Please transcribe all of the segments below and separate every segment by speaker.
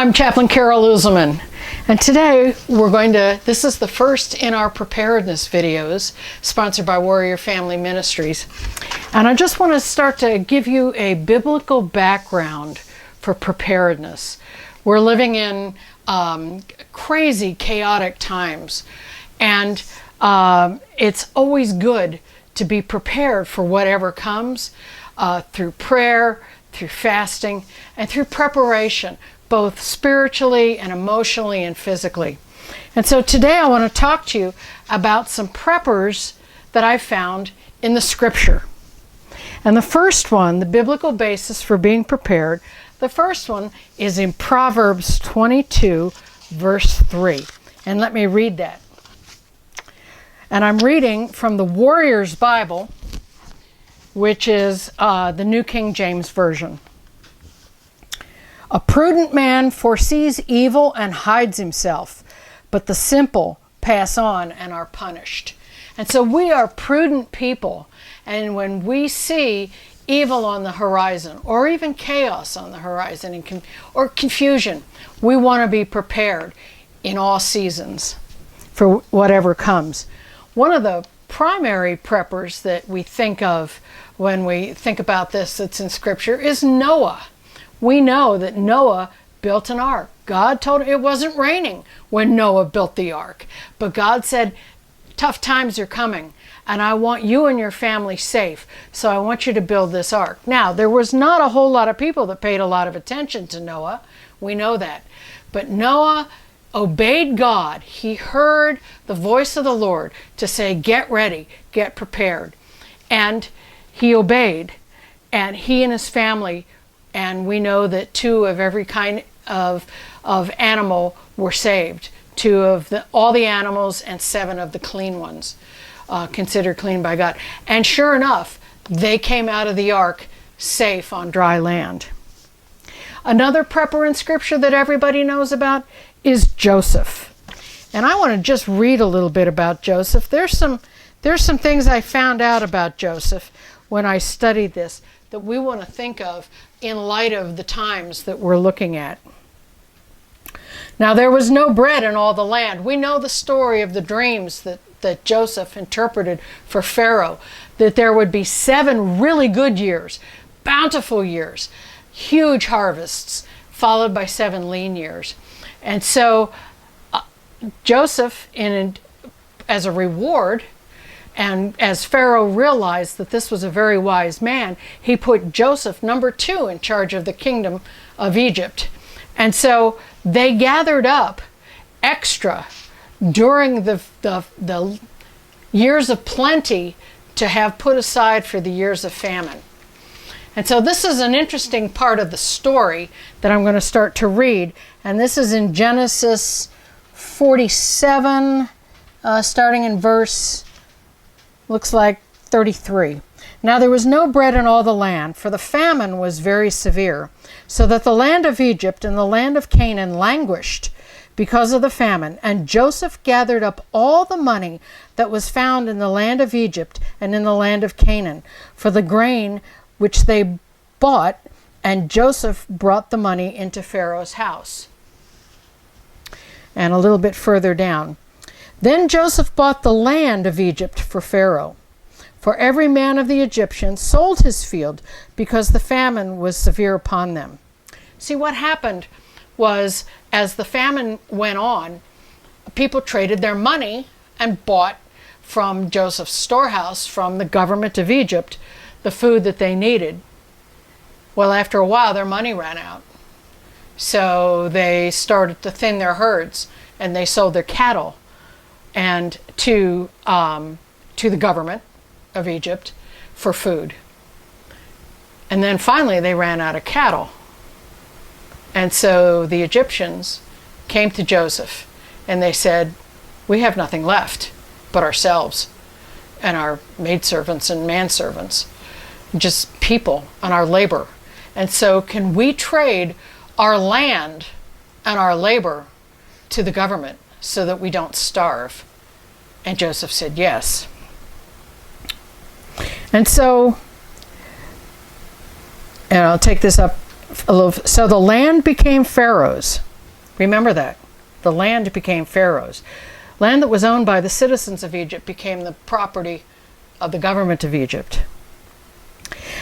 Speaker 1: I'm Chaplain Carol Uselman, and today this is the first in our Preparedness videos, sponsored by Warrior Family Ministries. And I just want to start to give you a biblical background for preparedness. We're living in crazy, chaotic times, and it's always good to be prepared for whatever comes through prayer, through fasting, and through preparation, both spiritually and emotionally and physically. And so today I want to talk to you about some preppers that I found in the scripture. And the first one, the biblical basis for being prepared, the first one is in Proverbs 22, verse 3. And let me read that. And I'm reading from the Warrior's Bible, which is the New King James Version. A prudent man foresees evil and hides himself, but the simple pass on and are punished. And so we are prudent people, and when we see evil on the horizon, or even chaos on the horizon, or confusion, we want to be prepared in all seasons for whatever comes. One of the primary preppers that we think of when we think about this that's in Scripture is Noah. We know that Noah built an ark. God told him it wasn't raining when Noah built the ark. But God said, tough times are coming, and I want you and your family safe, so I want you to build this ark. Now, there was not a whole lot of people that paid a lot of attention to Noah. We know that. But Noah obeyed God. He heard the voice of the Lord to say, get ready, get prepared. And he obeyed, and he and his family, and we know that 2 of every kind of animal were saved. 2 of all the animals and 7 of the clean ones, considered clean by God. And sure enough, they came out of the ark safe on dry land. Another prepper in Scripture that everybody knows about is Joseph. And I want to just read a little bit about Joseph. There's some things I found out about Joseph when I studied this that we want to think of in light of the times that we're looking at. Now, there was no bread in all the land. We know the story of the dreams that Joseph interpreted for Pharaoh, that there would be 7 really good years, bountiful years, huge harvests, followed by 7 lean years. And so Joseph, as a reward, and as Pharaoh realized that this was a very wise man, he put Joseph, number 2, in charge of the kingdom of Egypt. And so they gathered up extra during the years of plenty to have put aside for the years of famine. And so this is an interesting part of the story that I'm going to start to read. And this is in Genesis 47, starting in verse, looks like 33. Now there was no bread in all the land, for the famine was very severe, so that the land of Egypt and the land of Canaan languished because of the famine. And Joseph gathered up all the money that was found in the land of Egypt and in the land of Canaan for the grain which they bought, and Joseph brought the money into Pharaoh's house. And a little bit further down. Then Joseph bought the land of Egypt for Pharaoh. For every man of the Egyptians sold his field because the famine was severe upon them. See, what happened was, as the famine went on, people traded their money and bought from Joseph's storehouse, from the government of Egypt, the food that they needed. Well, after a while, their money ran out. So they started to thin their herds, and they sold their cattle and to the government of Egypt for food. And then finally they ran out of cattle. And so the Egyptians came to Joseph and they said, we have nothing left but ourselves and our maidservants and manservants, just people and our labor. And so can we trade our land and our labor to the government so that we don't starve? And Joseph said yes. And so, and I'll take this up a little. So the land became Pharaoh's, Remember that. The land became Pharaoh's. Land that was owned by the citizens of Egypt became the property of the government of Egypt.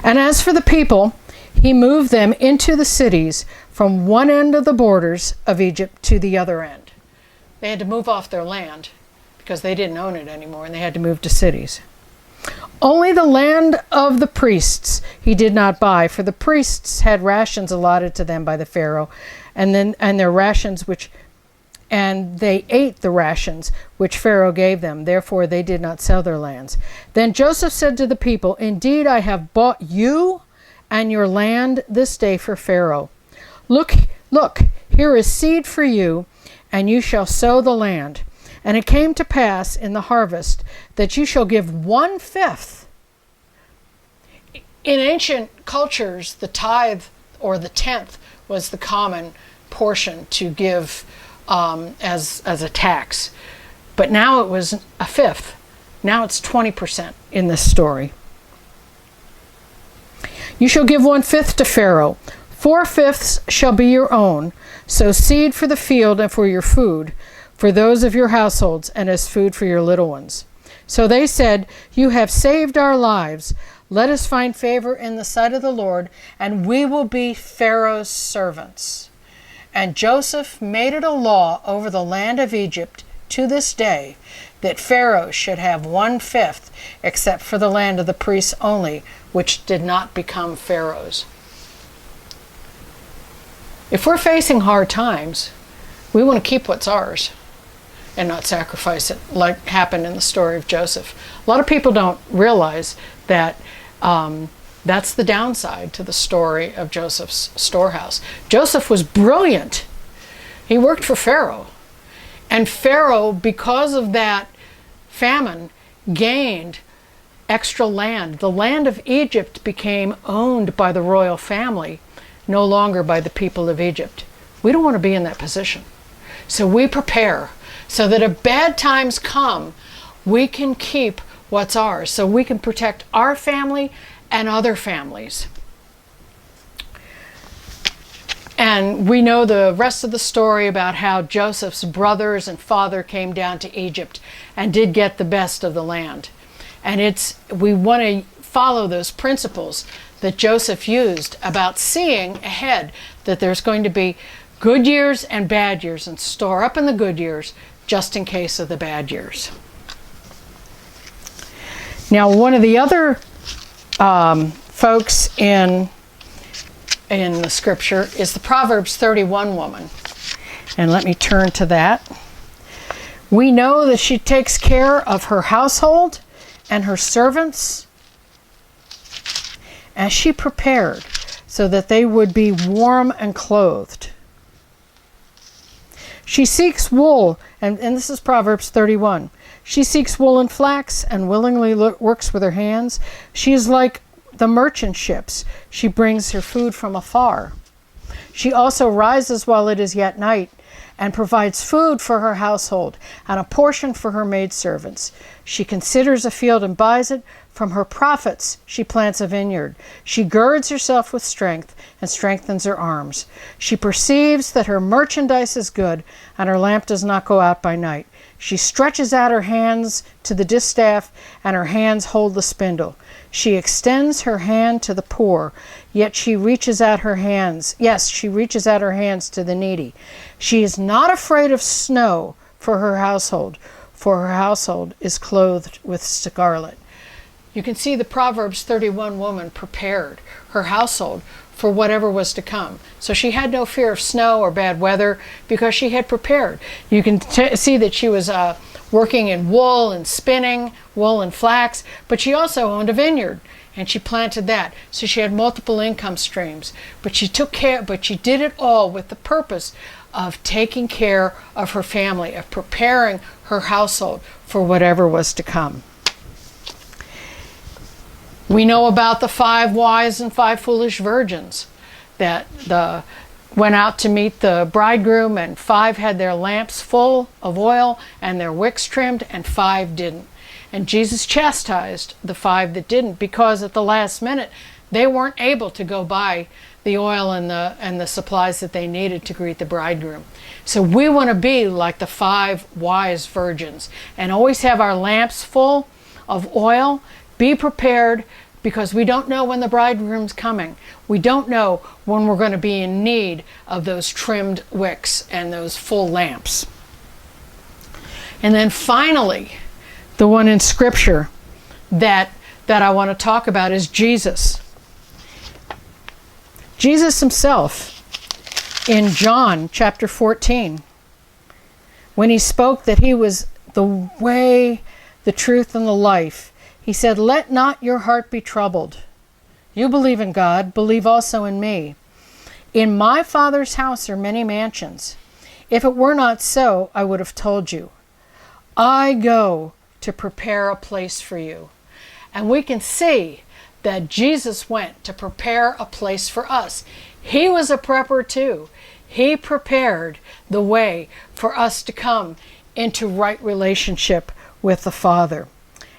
Speaker 1: And as for the people, he moved them into the cities from one end of the borders of Egypt to the other end. They had to move off their land because they didn't own it anymore, and they had to move to cities. Only the land of the priests he did not buy, for the priests had rations allotted to them by the Pharaoh, and their rations and they ate the rations which Pharaoh gave them. Therefore they did not sell their lands. Then Joseph said to the people, "Indeed, I have bought you and your land this day for Pharaoh. Look, here is seed for you, and you shall sow the land. And it came to pass in the harvest that you shall give 1/5." In ancient cultures, the tithe or the tenth was the common portion to give as a tax. But now it was 1/5. Now it's 20% in this story. "You shall give 1/5 to Pharaoh. 4/5 shall be your own. Sow seed for the field and for your food, for those of your households, and as food for your little ones." So they said, "You have saved our lives. Let us find favor in the sight of the Lord, and we will be Pharaoh's servants." And Joseph made it a law over the land of Egypt to this day that Pharaoh should have 1/5, except for the land of the priests only, which did not become Pharaoh's. If we're facing hard times, we want to keep what's ours and not sacrifice it, like happened in the story of Joseph. A lot of people don't realize that that's the downside to the story of Joseph's storehouse. Joseph was brilliant. He worked for Pharaoh. And Pharaoh, because of that famine, gained extra land. The land of Egypt became owned by the royal family, no longer by the people of Egypt. We don't want to be in that position. So we prepare so that if bad times come, we can keep what's ours, so we can protect our family and other families. And we know the rest of the story about how Joseph's brothers and father came down to Egypt and did get the best of the land. And we want to follow those principles that Joseph used about seeing ahead that there's going to be good years and bad years, and store up in the good years just in case of the bad years. Now, one of the other folks in the scripture is the Proverbs 31 woman. And let me turn to that. We know that she takes care of her household and her servants, as she prepared so that they would be warm and clothed. She seeks wool, and this is Proverbs 31. She seeks wool and flax and willingly works with her hands. She is like the merchant ships. She brings her food from afar. She also rises while it is yet night and provides food for her household and a portion for her maidservants. She considers a field and buys it. From her profits she plants a vineyard. She girds herself with strength and strengthens her arms. She perceives that her merchandise is good, and her lamp does not go out by night. She stretches out her hands to the distaff, and her hands hold the spindle. She extends her hand to the poor, yet she reaches out her hands. Yes, she reaches out her hands to the needy. She is not afraid of snow for her household is clothed with scarlet. You can see the Proverbs 31 woman prepared her household for whatever was to come. So she had no fear of snow or bad weather because she had prepared. You can see that she was working in wool and spinning, wool and flax, but she also owned a vineyard and she planted that. So she had multiple income streams, but she did it all with the purpose of taking care of her family, of preparing her household for whatever was to come. We know about the 5 wise and 5 foolish virgins that went out to meet the bridegroom, and 5 had their lamps full of oil and their wicks trimmed, and 5 didn't. And Jesus chastised the 5 that didn't, because at the last minute They weren't able to go buy the oil and the supplies that they needed to greet the bridegroom. So we want to be like the 5 wise virgins and always have our lamps full of oil. Be prepared, because we don't know when the bridegroom's coming. We don't know when we're going to be in need of those trimmed wicks and those full lamps. And then finally, the one in Scripture that I want to talk about is Jesus. Jesus himself, in John chapter 14, when he spoke that he was the way, the truth, and the life, he said, "Let not your heart be troubled. You believe in God, believe also in me. In my Father's house are many mansions. If it were not so, I would have told you. I go to prepare a place for you." And we can see that Jesus went to prepare a place for us. He was a prepper too. He prepared the way for us to come into right relationship with the Father.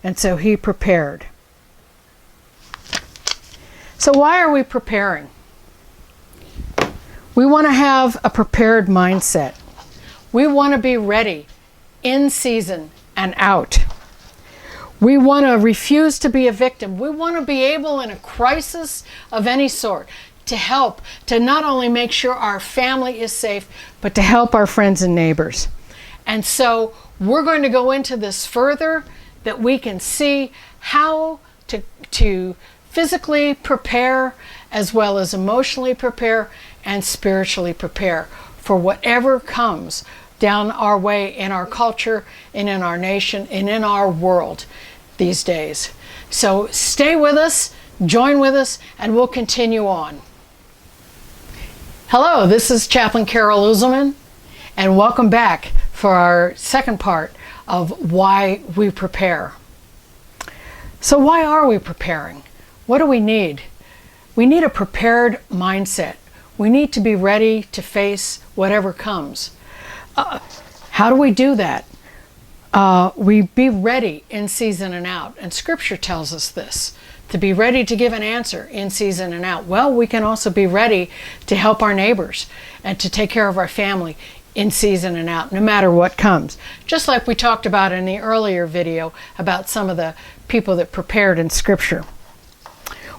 Speaker 1: And so he prepared. So why are we preparing? We want to have a prepared mindset. We want to be ready in season and out. We want to refuse to be a victim. We want to be able in a crisis of any sort to help, to not only make sure our family is safe, but to help our friends and neighbors. And so we're going to go into this further, that we can see how to physically prepare, as well as emotionally prepare and spiritually prepare for whatever comes down our way in our culture and in our nation and in our world these days. So stay with us, join with us, and we'll continue on. Hello, this is Chaplain Carol Uselman, and welcome back for our second part of why we prepare. So why are we preparing? What do we need? We need a prepared mindset. We need to be ready to face whatever comes. How do we do that? We be ready in season and out. And Scripture tells us this, to be ready to give an answer in season and out. Well, we can also be ready to help our neighbors and to take care of our family in season and out, no matter what comes. Just like we talked about in the earlier video about some of the people that prepared in Scripture.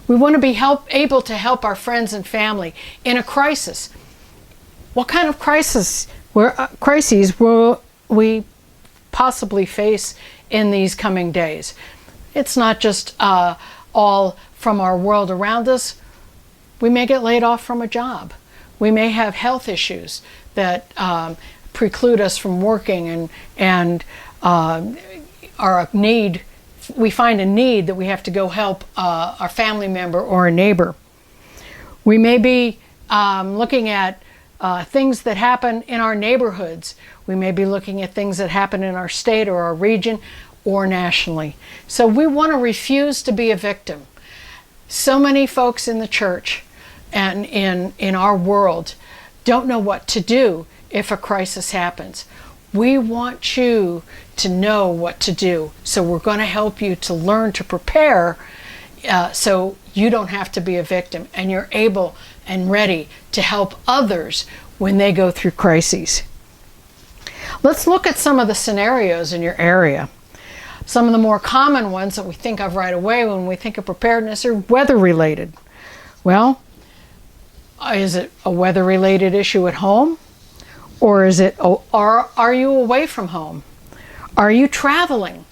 Speaker 1: We want to be able to help our friends and family in a crisis. What kind of crises will we possibly face in these coming days? It's not just all from our world around us. We may get laid off from a job. We may have health issues that preclude us from working, and we find a need that we have to go help our family member or a neighbor. We may be looking at things that happen in our neighborhoods. We may be looking at things that happen in our state or our region or nationally. So we want to refuse to be a victim. So many folks in the church and in our world don't know what to do if a crisis happens. We want you to know what to do. So we're going to help you to learn to prepare so you don't have to be a victim, and you're able and ready to help others when they go through crises. Let's look at some of the scenarios in your area. Some of the more common ones that we think of right away when we think of preparedness are weather-related. Well, is it a weather-related issue at home? Or are you away from home? Are you traveling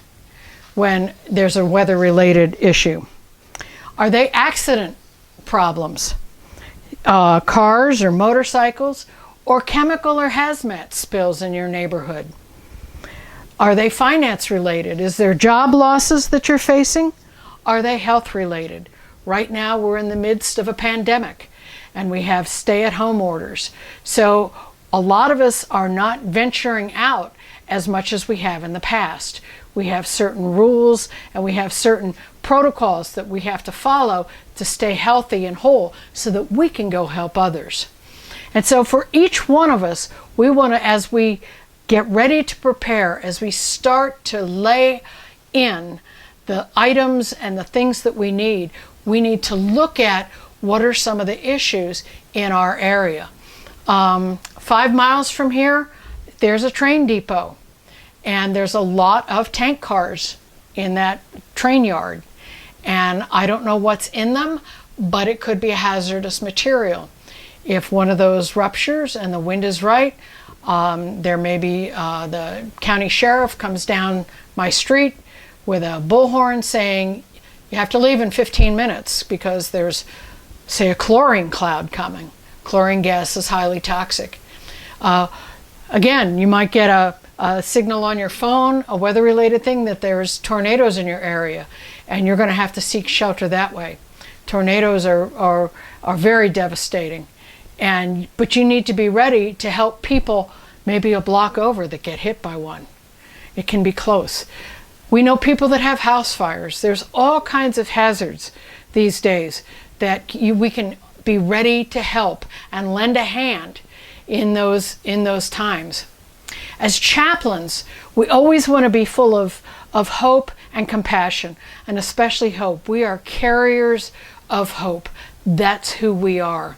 Speaker 1: when there's a weather-related issue? Are they accident problems? Cars or motorcycles, or chemical or hazmat spills in your neighborhood? Are they finance related? Is there job losses that you're facing? Are they health related? Right now we're in the midst of a pandemic and we have stay-at-home orders. So a lot of us are not venturing out as much as we have in the past. We have certain rules and we have certain protocols that we have to follow to stay healthy and whole so that we can go help others. And so for each one of us, we want to, as we get ready to prepare, as we start to lay in the items and the things that we need, we need to look at what are some of the issues in our area. 5 miles from here, there's a train depot, and there's a lot of tank cars in that train yard. And I don't know what's in them, but it could be a hazardous material. If one of those ruptures and the wind is right, there may be the county sheriff comes down my street with a bullhorn saying, you have to leave in 15 minutes because there's, say, a chlorine cloud coming. Chlorine gas is highly toxic. Again, you might get a signal on your phone, a weather-related thing, that there's tornadoes in your area, and you're going to have to seek shelter that way. Tornadoes are very devastating, but you need to be ready to help people maybe a block over that get hit by one. It can be close. We know people that have house fires. There's all kinds of hazards these days that we can be ready to help and lend a hand in those times. As chaplains, we always want to be full of hope and compassion, and especially hope. We are carriers of hope. That's who we are.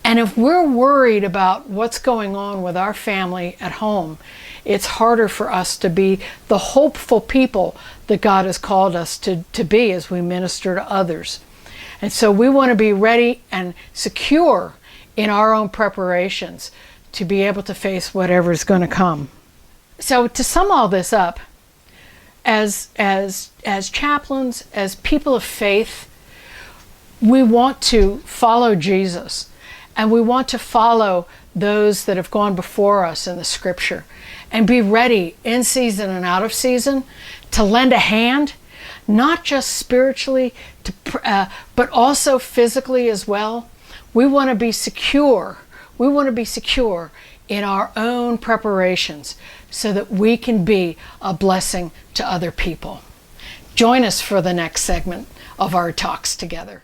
Speaker 1: And if we're worried about what's going on with our family at home, it's harder for us to be the hopeful people that God has called us to be as we minister to others. And so we want to be ready and secure in our own preparations to be able to face whatever is going to come. So to sum all this up, as chaplains, as people of faith, we want to follow Jesus, and we want to follow those that have gone before us in the scripture, and be ready in season and out of season to lend a hand, not just spiritually, but also physically as well. We want to be secure. We want to be secure in our own preparations so that we can be a blessing to other people. Join us for the next segment of our talks together.